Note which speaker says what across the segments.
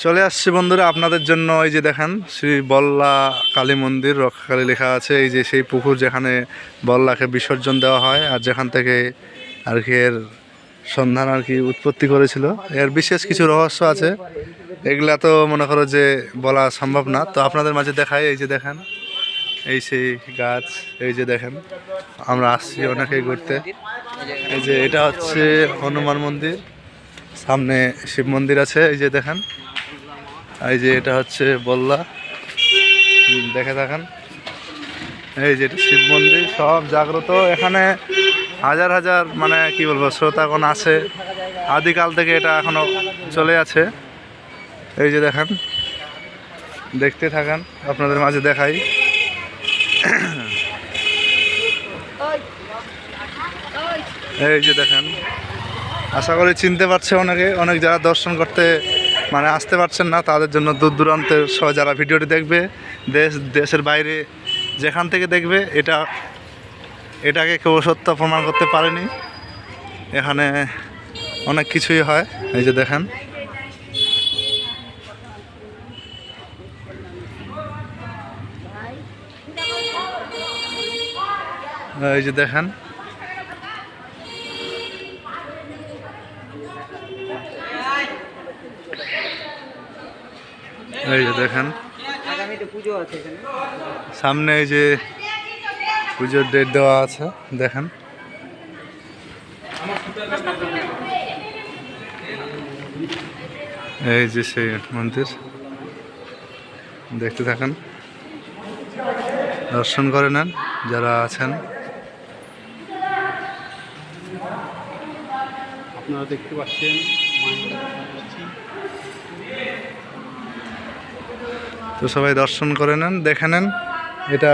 Speaker 1: চলে আসছি বন্ধুরা আপনাদের জন্য। এই যে দেখেন শ্রী বল্লা কালী মন্দির, রক্ষাকালী লেখা আছে। এই যে সেই পুকুর যেখানে বল্লাকে বিসর্জন দেওয়া হয় আর যেখান থেকে আর কি এর সন্ধান আর কি উৎপত্তি করেছিল। এর বিশেষ কিছু রহস্য আছে, এগুলা তো মনে করো যে বলা সম্ভব না, তো আপনাদের মাঝে দেখাই। এই যে দেখেন এই সেই গাছ, এই যে দেখেন আমরা আসছি অনেকেই ঘুরতে। এই যে এটা হচ্ছে হনুমান মন্দির, সামনে শিব মন্দির আছে। এই যে দেখেন, এই যে এটা হচ্ছে বল্লা, দেখে থাকেন। এই যে এটা শিব মন্দির, সব জাগ্রত। এখানে হাজার হাজার মানে কি বলবো শ্রোতাগণ আছে, আদিকাল থেকে এটা এখনো চলে আছে। এই যে দেখেন, দেখতে থাকেন, আপনাদের মাঝে দেখাই। এই যে দেখেন, আশা করি চিনতে পারছে অনেকে, অনেক যারা দর্শন করতে মানে আসতে পারছেন না তাদের জন্য, দূর দূরান্তের সহ যারা ভিডিওটি দেখবে, দেশের বাইরে যেখান থেকে দেখবে, এটাকে কেউ সত্য প্রমাণ করতে পারেনি। এখানে অনেক কিছুই হয়। এই যে দেখেন, এই যে দেখেন, এই যে দেখেন সামনে এই যে পুজোর ডেট দেওয়া আছে, দেখেন। এই যে সেই মন্দির, দেখতে থাকেন, দর্শন করে নেন যারা আছেন।
Speaker 2: আপনারা দেখতে পাচ্ছেন
Speaker 1: তো সবাই দর্শন করে নেন, দেখে নেন। এটা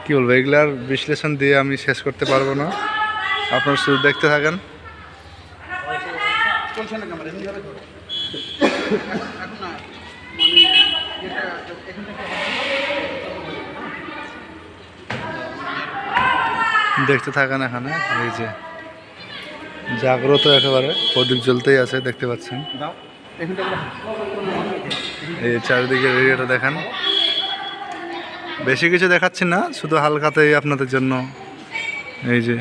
Speaker 1: কি বলবো, এগুলার বিশ্লেষণ দিয়ে আমি শেষ করতে পারবো না, আপনারা শুধু দেখতে থাকেন। দেখতে থাকেন, এখানে এই যে জাগ্রত একেবারে, প্রদীপ জ্বলতেই আছে, দেখতে পাচ্ছেন। এই চারিদিকের এরিয়াটা দেখেন, বেশি কিছু দেখাচ্ছি না, শুধু হালকাতেই আপনাদের জন্য। এই যে